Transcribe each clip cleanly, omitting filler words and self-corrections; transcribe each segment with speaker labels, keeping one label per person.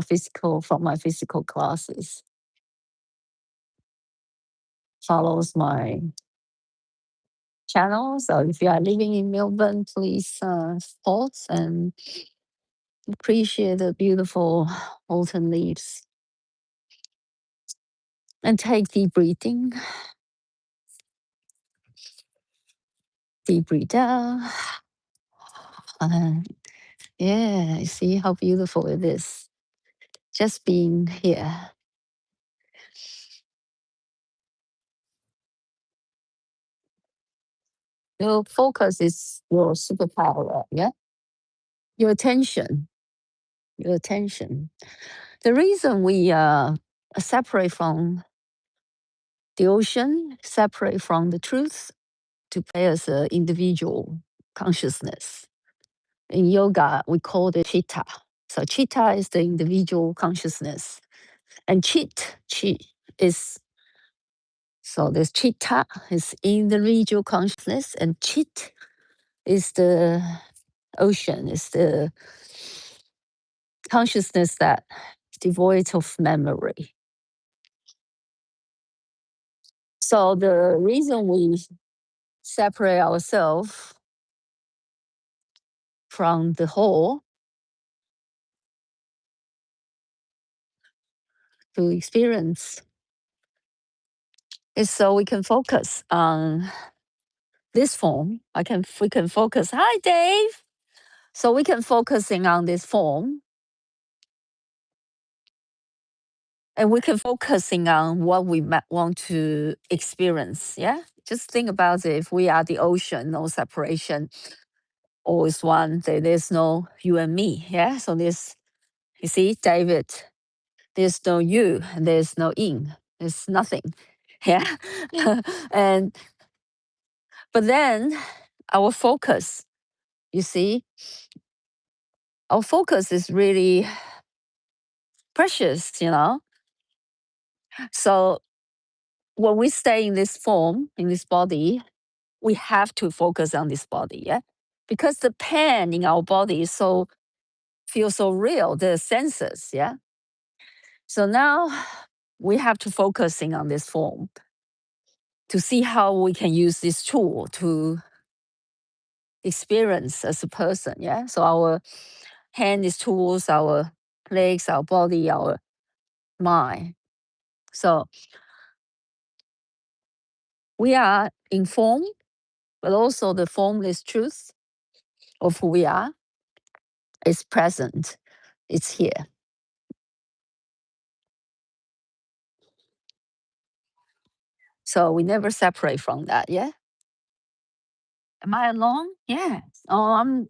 Speaker 1: physical from my physical classes. Follows my channel. So if you are living in Melbourne, please pause and appreciate the beautiful autumn leaves and take deep breathing. Deep breathe out. Yeah, you see how beautiful it is. Just being here. Your focus is your superpower. Yeah. Your attention. Your attention. The reason we separate from the ocean, separate from the truth, to play as an individual consciousness. In yoga, we call it chitta. So chitta is the individual consciousness, and chi is, so this chitta is individual consciousness, and chit is the ocean, is the consciousness that is devoid of memory. So the reason we separate ourselves from the whole to experience is so we can focus on this form. We can focus. Hi, Dave. So we can focusing on this form, and we can focusing on what we want to experience. Yeah, just think about it. If we are the ocean, no separation, all is one. There's no you and me. Yeah, so there's, you see, David. There's no you. There's no in. There's nothing. Yeah, and but then our focus. You see, our focus is really precious. So when we stay in this form, in this body, we have to focus on this body, yeah? Because the pain in our body is so feels so real, the senses, yeah? So now we have to focusing on this form to see how we can use this tool to experience as a person, yeah? So our hand is tools, our legs, our body, our mind. So we are informed, but also the formless truth of who we are is present. It's here. So we never separate from that. Yeah. Am I alone? Yeah. Oh, I'm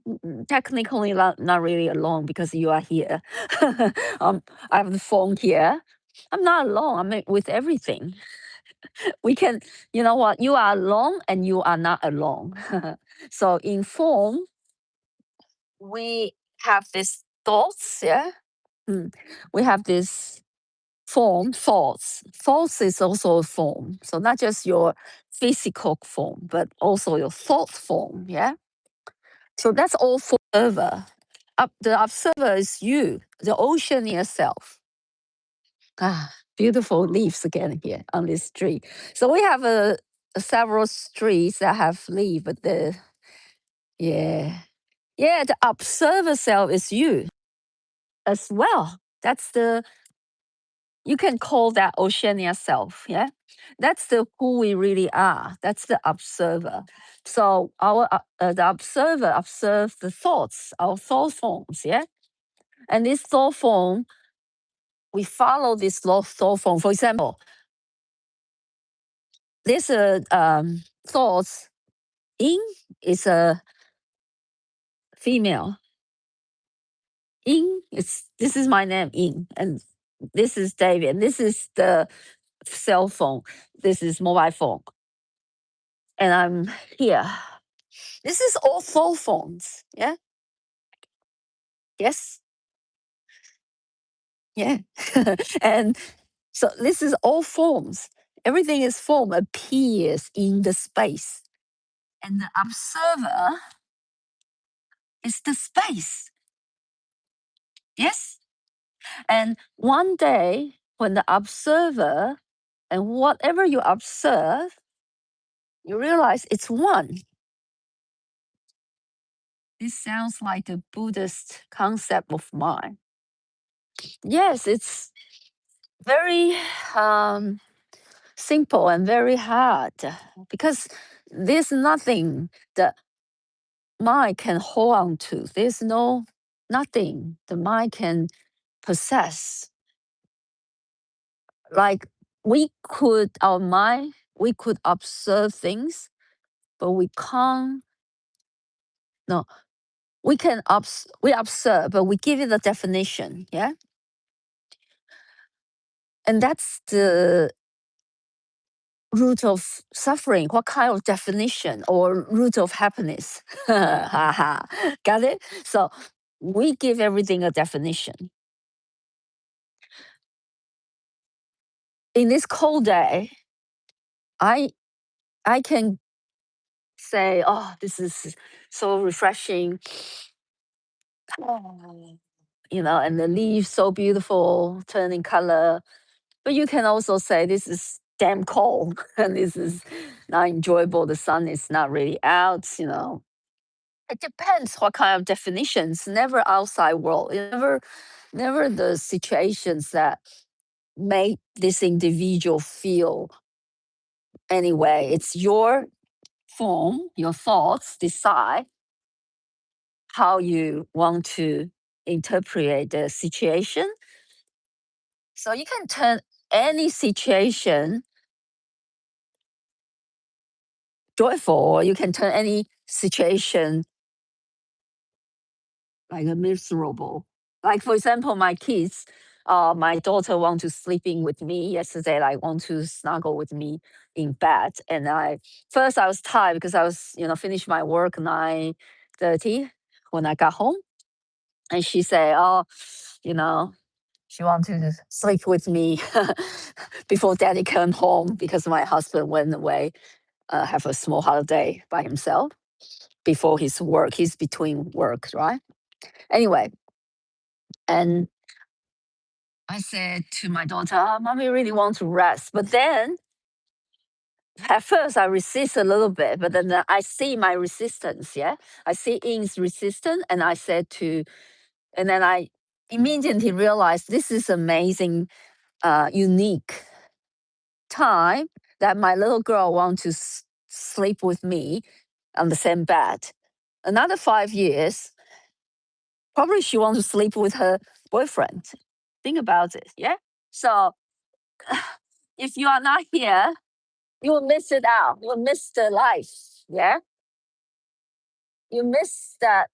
Speaker 1: technically not really alone because you are here. I have the phone here. I'm not alone. I'm with everything. We can, you know what? You are alone and you are not alone. So in form, we have these thoughts. Yeah. We have this form, thoughts. Thoughts is also a form. So not just your physical form, but also your thought form. Yeah. So that's all for observer. The observer is you, the ocean yourself. Ah, beautiful leaves again here on this tree. So we have several trees that have leaves, but yeah, the observer self is you as well. That's the, you can call that Oceania self. Yeah, that's the who we really are. That's the observer. So our the observer observes the thoughts, our thought forms. Yeah, and this thought form, we follow this thought form. For example, this thoughts. In is a female. In is, this is my name. In, and this is David. This is the cell phone. This is mobile phone. And I'm here. This is all full phones. Yeah. Yes. Yeah. And so this is all forms. Everything is form appears in the space. And the observer is the space. Yes. And one day, when the observer and whatever you observe, you realize it's one. This sounds like a Buddhist concept of mind. Yes, it's very um, simple and very hard because there's nothing that mind can hold on to. There's no nothing the mind can possess. Like our mind, we could observe things, but we can't. No, we observe, but we give it a definition. Yeah, and that's the root of suffering. What kind of definition or root of happiness? Haha, got it. So we give everything a definition. In this cold day, I I can say, "Oh, this is so refreshing." Oh, and the leaves so beautiful, turning color. But you can also say this is damn cold and this is not enjoyable. The sun is not really out. It depends what kind of definitions. Never outside world. Never the situations that make this individual feel anyway. It's your form, your thoughts decide how you want to interpret the situation. So you can turn any situation joyful, or you can turn any situation like a miserable. Like for example, my kids, my daughter want to sleeping with me yesterday, like want to snuggle with me in bed. And I was tired because I was, finished my work 9:30 when I got home. And she said, "Oh, you know, she want to sleep with me before daddy came home because my husband went away, have a small holiday by himself before his work. He's between work, right?" Anyway, and I said to my daughter, "Mommy really want to rest." But then at first I resist a little bit, but then I see my resistance. Yeah. I see Ing's resistance. And then I immediately realized this is amazing, unique time that my little girl wants to sleep with me on the same bed. Another 5 years, probably she wants to sleep with her boyfriend. Think about it. Yeah. So if you are not here, you will miss it out. You will miss the life. Yeah. You miss that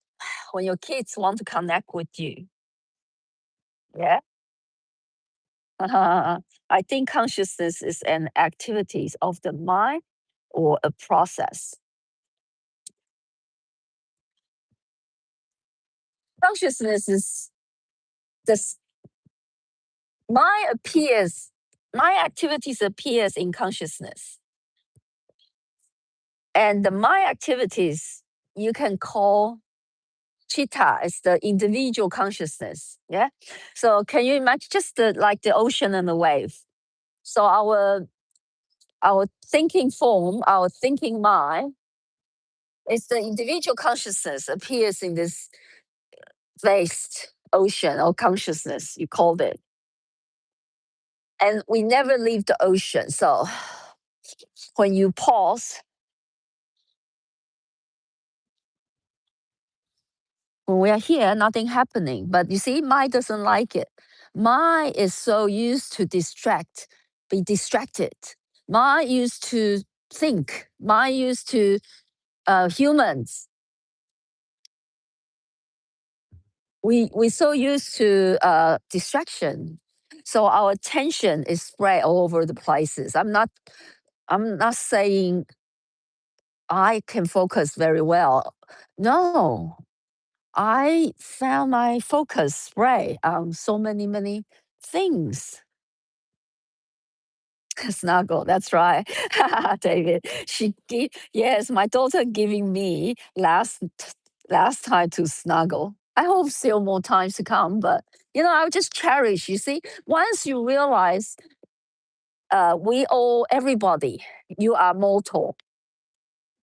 Speaker 1: when your kids want to connect with you. Yeah. I think consciousness is an activity of the mind or a process. Consciousness is this my activities appears in consciousness. And my activities you can call chitta is the individual consciousness. Yeah. So can you imagine just like the ocean and the wave? So our thinking form, our thinking mind, is the individual consciousness appears in this vast ocean or consciousness, you called it. And we never leave the ocean. So when you pause, when we are here, nothing happening. But you see, mind doesn't like it. Mind is so used to be distracted. Mind used to think. Mind used to humans. We so used to distraction. So our attention is spread all over the places. I'm not saying I can focus very well. No, I found my focus spread on so many things. Snuggle, that's right. David. Yes, my daughter giving me last time to snuggle. I hope still more times to come, but I would just cherish. You see, once you realize we all, everybody, you are mortal,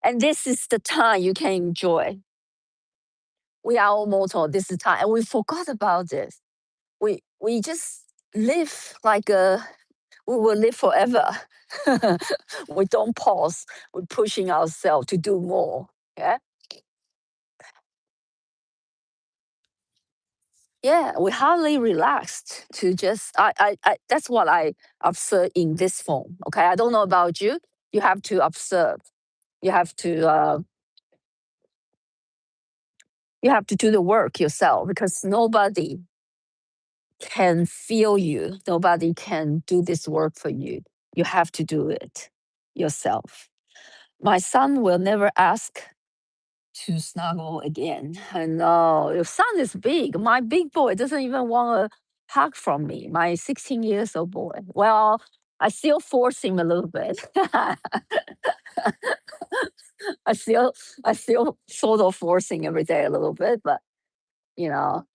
Speaker 1: and this is the time you can enjoy. We are all mortal. This is time, and we forgot about this. We just live like we will live forever. We don't pause. We're pushing ourselves to do more. Yeah, yeah. We hardly relaxed to just. That's what I observe in this form. Okay, I don't know about you. You have to observe. You have to. You have to do the work yourself because nobody can feel you. Nobody can do this work for you. You have to do it yourself. My son will never ask to snuggle again. And no, your son is big. My big boy doesn't even want a hug from me. My 16 years old boy. Well, I still force him a little bit. I still, I still sort of forcing every day a little bit, but you know,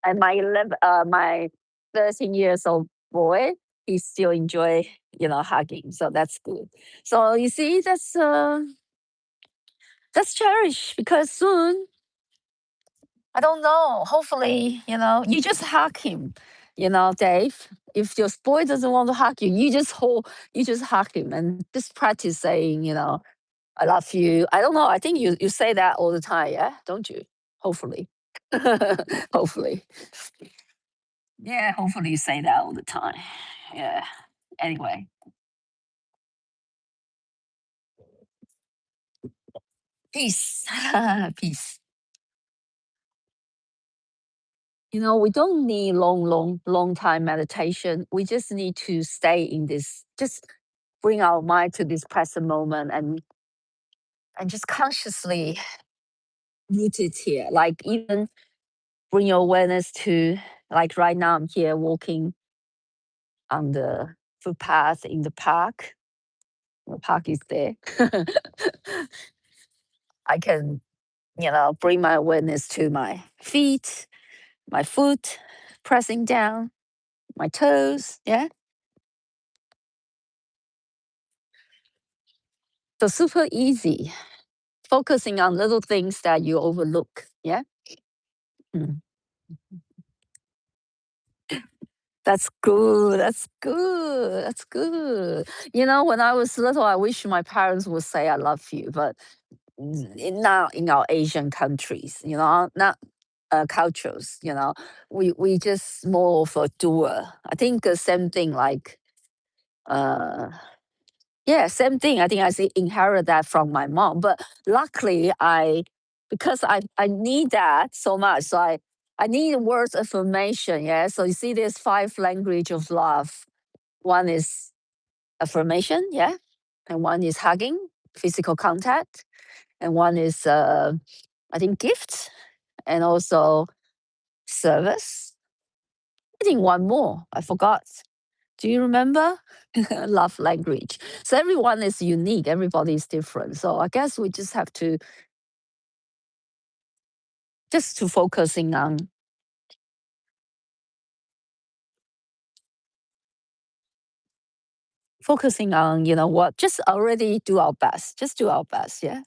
Speaker 1: and my 13 years old boy, he still enjoy, hugging. So that's good. So you see, that's cherish because soon, I don't know. Hopefully, you just hug him. Dave. If your boy doesn't want to hug you, you just hug him and just practice saying, I love you. I don't know. I think you say that all the time, yeah, don't you? Hopefully, hopefully, yeah. Hopefully, you say that all the time. Yeah. Anyway, peace, peace. We don't need long, long, long time meditation. We just need to stay in this. Just bring our mind to this present moment and just consciously root it here. Like even bring your awareness to like right now I'm here walking on the footpath in the park. The park is there. I can, bring my awareness to my feet, my foot, pressing down, my toes. Yeah. So super easy. Focusing on little things that you overlook. Yeah. Mm. That's good. That's good. That's good. When I was little, I wish my parents would say I love you, but now in our Asian countries, not cultures, we just more of a doer. I think the same thing like uh yeah, same thing. I think inherit that from my mom. But luckily because I need that so much. So I need words affirmation. Yeah. So you see there's five language of love. One is affirmation, yeah. And one is hugging, physical contact. And one is I think gifts and also service. I think one more. I forgot. Do you remember? Love language. So everyone is unique. Everybody is different. So I guess we just have to focusing on what just already do our best. Just do our best. Yeah.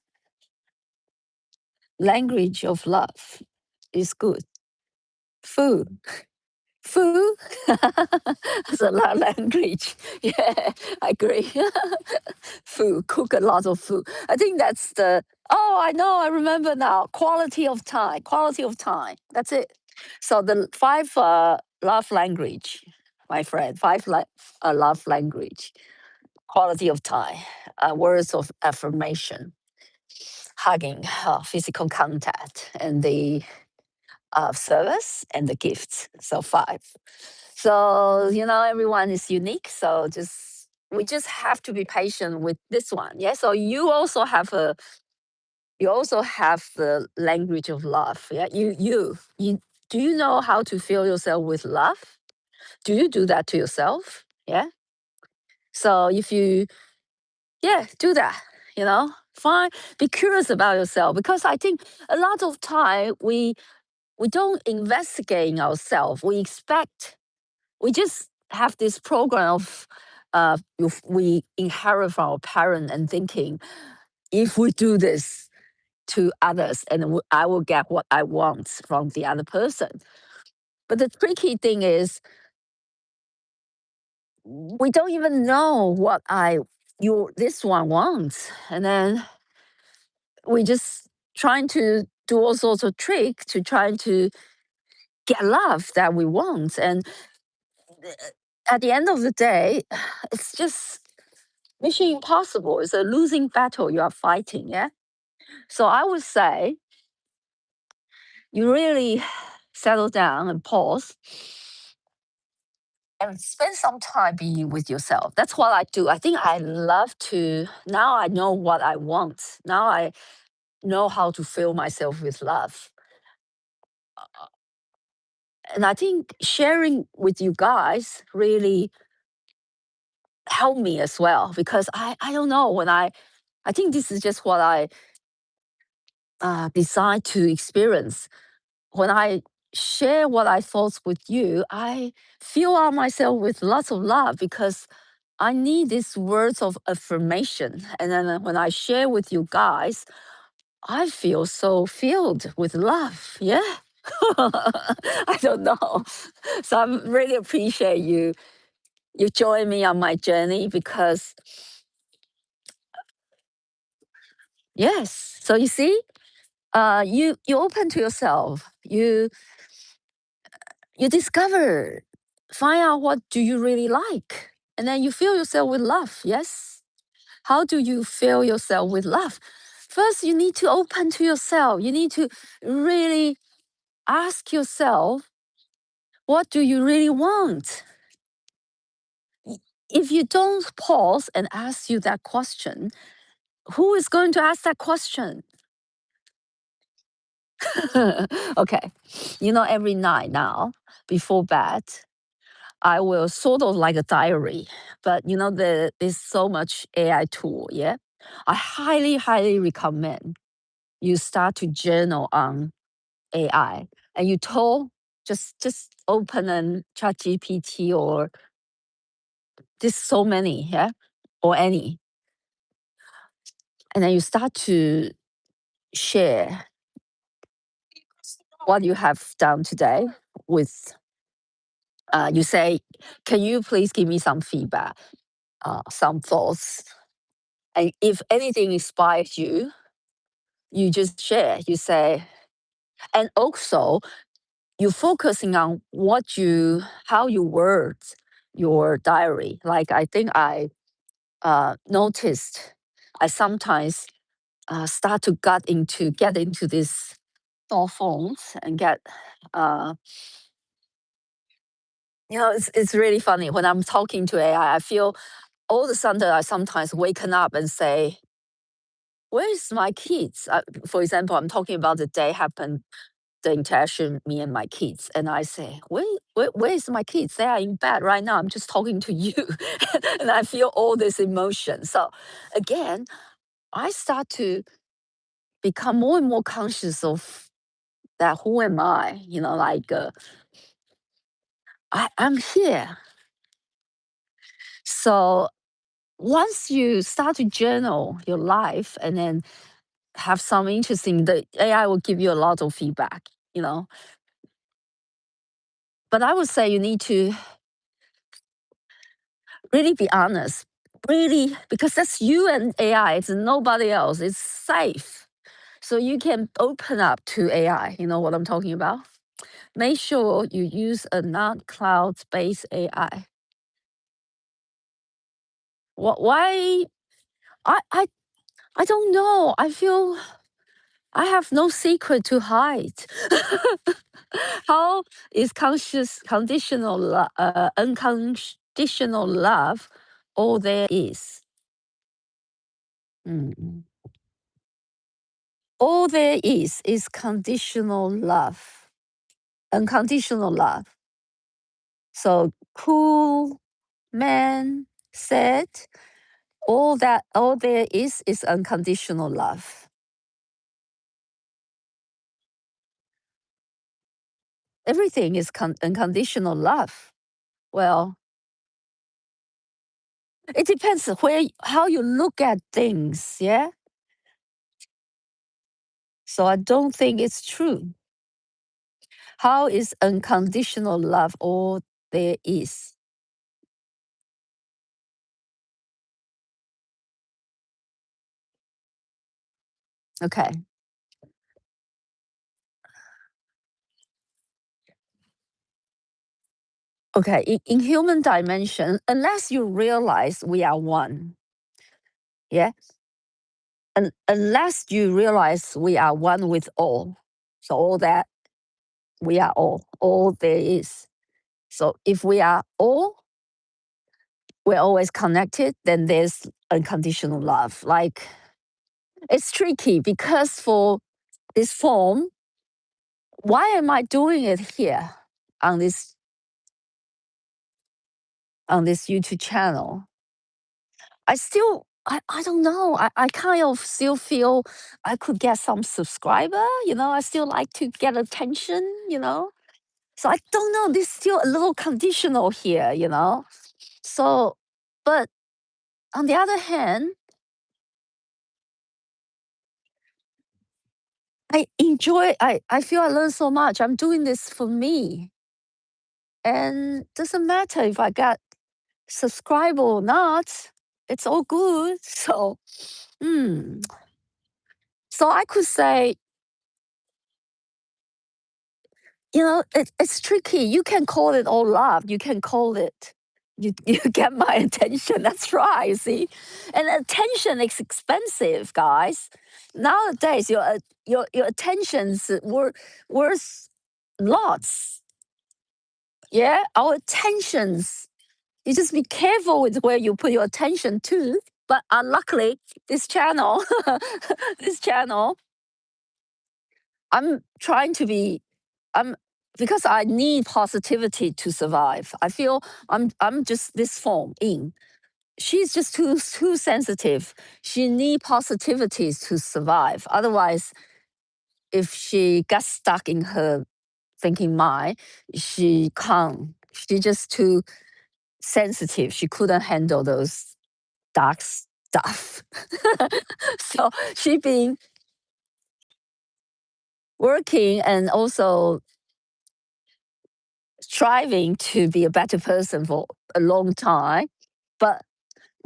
Speaker 1: Language of love is good. Food. Food. That's a lot of language. Yeah, I agree. Food, cook a lot of food. I think that's I know, I remember now. Quality of time, quality of time. That's it. So the five love language, my friend, love language, quality of time, words of affirmation, hugging, physical contact, and the service and the gifts. So five. So, everyone is unique. So we just have to be patient with this one. Yeah. So you also have the language of love. Yeah. You do you know how to fill yourself with love? Do you do that to yourself? Yeah. So if you, yeah, do that, fine. Be curious about yourself because I think a lot of time we don't investigate in ourselves. We just have this program of if we inherit from our parent and thinking, if we do this to others, and I will get what I want from the other person. But the tricky thing is, we don't even know what this one wants, and then we just trying to do all sorts of tricks to try to get love that we want. And at the end of the day, it's just mission impossible. It's a losing battle you are fighting. Yeah. So I would say you really settle down and pause and spend some time being with yourself. That's what I do. I think I love to, now I know what I want. Now I know how to fill myself with love. And I think sharing with you guys really helped me as well, because I don't know, I think this is just what I decide to experience. When I share what I thought with you, I fill out myself with lots of love, because I need these words of affirmation. And then when I share with you guys, I feel so filled with love. Yeah. I don't know. So I really appreciate you join me on my journey, because yes. So you see, you open to yourself. You discover, find out what do you really like, and then you fill yourself with love. Yes. How do you fill yourself with love? First, you need to open to yourself. You need to really ask yourself, what do you really want? If you don't pause and ask you that question, who is going to ask that question? Okay. Every night now, before bed, I will sort of like a diary, but there's so much AI tool. Yeah. I highly, highly recommend you start to journal on AI, and you told, just open and chat GPT, or there's so many. Yeah. Or any. And then you start to share what you have done today with, you say, can you please give me some feedback, some thoughts? And if anything inspires you, you just share. You say, and also you're focusing on how you word your diary. Like, I think I noticed I sometimes start to get into this thought phones and get, uh, it's really funny when I'm talking to AI. I feel all of a sudden I sometimes waken up and say, "Where's my kids?" For example, I'm talking about the day happened, the interaction me and my kids, and I say, "Where's my kids? They are in bed right now. I'm just talking to you," and I feel all this emotion. So again, I start to become more and more conscious of that. Who am I? Like, I'm here. So once you start to journal your life, and then have some interesting, the AI will give you a lot of feedback, you know. But I would say you need to really be honest, really, because that's you and AI. It's nobody else. It's safe. So you can open up to AI. You know what I'm talking about? Make sure you use a non-cloud based AI. Why? I, I, I don't know. I feel I have no secret to hide. How is unconditional love all there is? Mm. All there is conditional love, unconditional love. So cool man said, all there is unconditional love. everything is unconditional love. Well, it depends how you look at things, yeah? So I don't think it's true. How is unconditional love all there is? Okay. Okay. In human dimension, unless you realize we are one, yeah? Unless you realize we are one with all. So all that we are all there is. So if we are all, we're always connected, then there's unconditional love. Like it's tricky because for this form, why am I doing it here on this YouTube channel? I don't know. I kind of still feel I could get some subscriber, I still like to get attention. So I don't know. This still a little conditional here. So, but on the other hand, I feel I learn so much. I'm doing this for me. And doesn't matter if I got subscribe or not. It's all good. So, mm, so I could say, it's tricky. You can call it all love. You can call it. You get my attention. That's right. You see, and attention is expensive, guys. Nowadays, your attention's worth lots. Yeah, our attentions. You just be careful with where you put your attention to. But unluckily, this channel, this channel, I'm trying to be, I'm because I need positivity to survive. I feel I'm just this form in. She's just too sensitive. She need positivities to survive. Otherwise, if she gets stuck in her thinking mind, she can't. She just too sensitive. She couldn't handle those dark stuff. So she been working and also striving to be a better person for a long time, but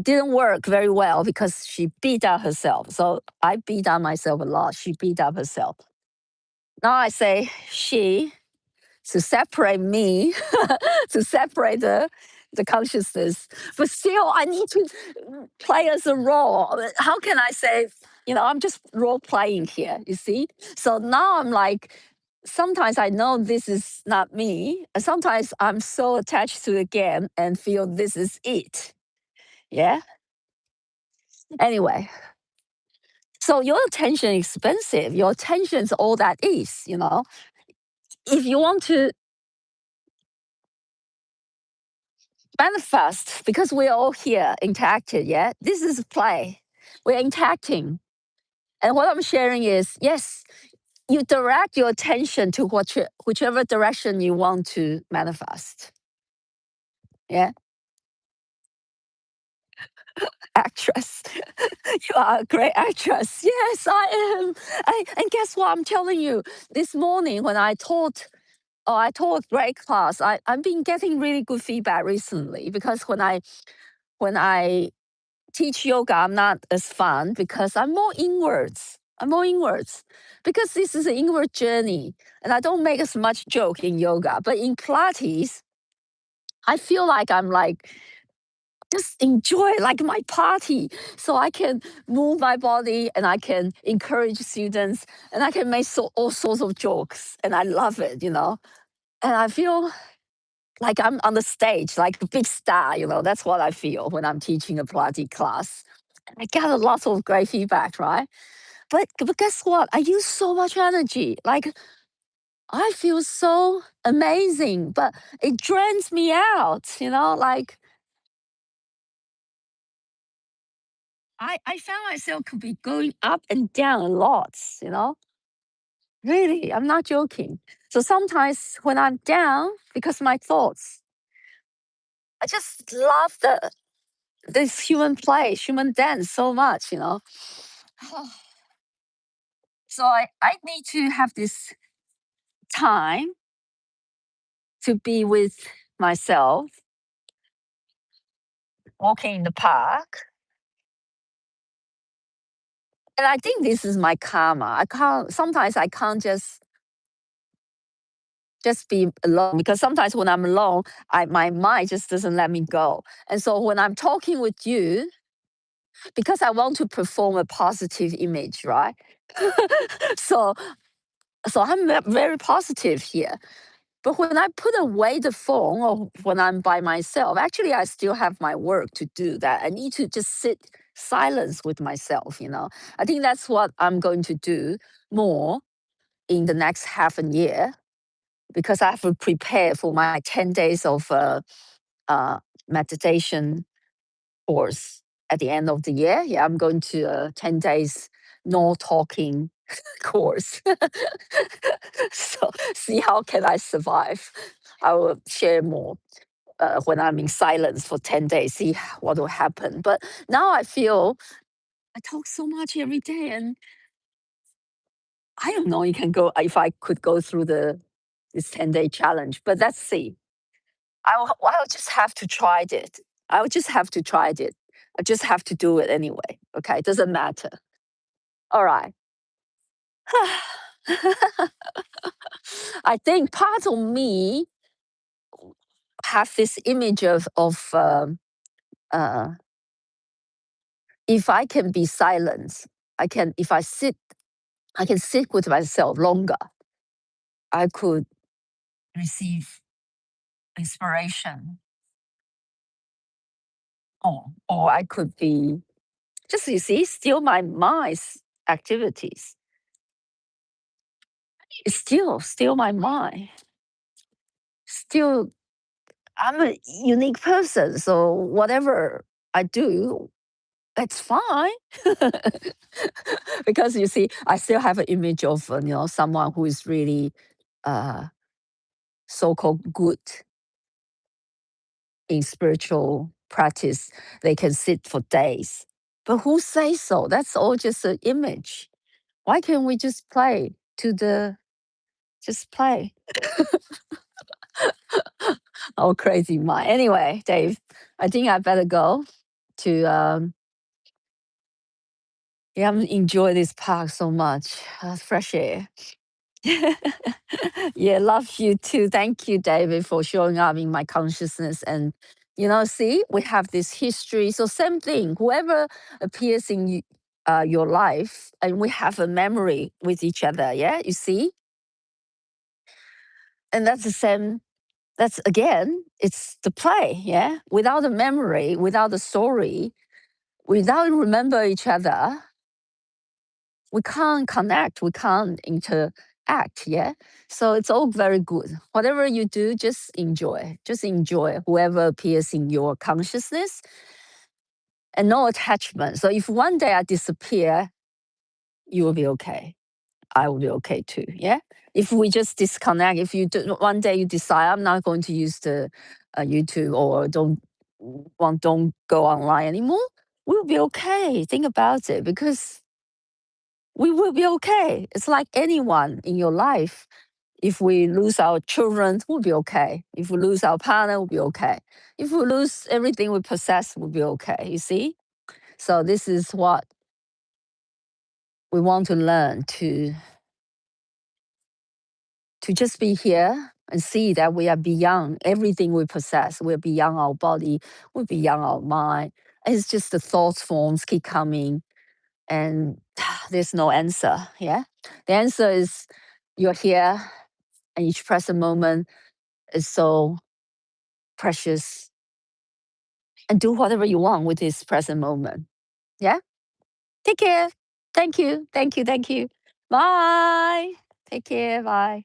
Speaker 1: didn't work very well because she beat up herself. So I beat up myself a lot. She beat up herself. Now I say she to separate me, to separate the consciousness. But still, I need to play as a role. How can I say, I'm just role playing here, you see? So now I'm like, sometimes I know this is not me. And sometimes I'm so attached to the game and feel this is it. Yeah. Anyway, so your attention is expensive. Your attention is all that is. If you want to manifest, because we're all here interacted, yeah? This is play. We're interacting. And what I'm sharing is yes, you direct your attention to whichever direction you want to manifest. Yeah. Actress. You are a great actress. Yes, I am. And guess what? I'm telling you, this morning when I taught great class. I've been getting really good feedback recently because when I teach yoga, I'm not as fun because I'm more inwards. I'm more inwards because this is an inward journey, and I don't make as much joke in yoga. But in Pilates, I feel like I'm like just enjoy like my party, so I can move my body and I can encourage students and I can make all sorts of jokes, and I love it. And I feel like I'm on the stage, like a big star. That's what I feel when I'm teaching a Pilates class. I got a lot of great feedback, right? But guess what? I use so much energy. Like I feel so amazing, but it drains me out. Like I found myself could be going up and down a lot. Really, I'm not joking. So sometimes when I'm down, because my thoughts, I just love this human play, human dance so much. So I need to have this time to be with myself, walking in the park. And I think this is my karma. Sometimes I can't just be alone, because sometimes when I'm alone, my mind just doesn't let me go. And so when I'm talking with you, because I want to perform a positive image, right? so so I'm very positive here. But when I put away the phone, or when I'm by myself, actually I still have my work to do. That I need to just sit silence with myself. I think that's what I'm going to do more in the next half a year, because I have to prepare for my 10 days of uh, meditation course at the end of the year. Yeah, I'm going to a 10 days no talking course. So see how can I survive. I will share more when I'm in silence for 10 days, see what will happen. But now I feel I talk so much every day, and I don't know you can go if I could go through this 10-day challenge, but let's see. I'll just have to try it. I will just have to try it. I just have to do it anyway. Okay, it doesn't matter. All right. I think part of me have this image of uh, if I can be silent, I can if I can sit with myself longer. I could receive inspiration, or I could be just still my mind's activities. It's still my mind. Still, I'm a unique person, so whatever I do, that's fine. Because I still have an image of someone who is really uh, so-called good in spiritual practice. They can sit for days. But who says so? That's all just an image. Why can't we just play just play? Oh, crazy mind. Anyway, Dave, I think I better go to yeah, I'm enjoy this park so much. Fresh air. Yeah, love you too. Thank you, David, for showing up in my consciousness. And see, we have this history. So same thing. Whoever appears in your life, and we have a memory with each other. Yeah, you see, and that's the same. That's again, it's the play. Yeah, without the memory, without the story, without remember each other, we can't connect, we can't interact. Yeah. So it's all very good. Whatever you do, just enjoy. Just enjoy whoever appears in your consciousness, and no attachment. So if one day I disappear, you will be okay. I will be okay too. Yeah. If we just disconnect, if you do, one day you decide I'm not going to use the YouTube, or don't go online anymore, we'll be okay. Think about it, because we will be okay. It's like anyone in your life. If we lose our children, we'll be okay. If we lose our partner, we'll be okay. If we lose everything we possess, we'll be okay. You see? So this is what we want to learn to just be here and see that we are beyond everything we possess. We're beyond our body. We're beyond our mind. It's just the thought forms keep coming, and there's no answer. Yeah, the answer is you're here, and each present moment is so precious, and do whatever you want with this present moment. Yeah? Take care. Thank you. Thank you. Thank you. Bye. Take care. Bye.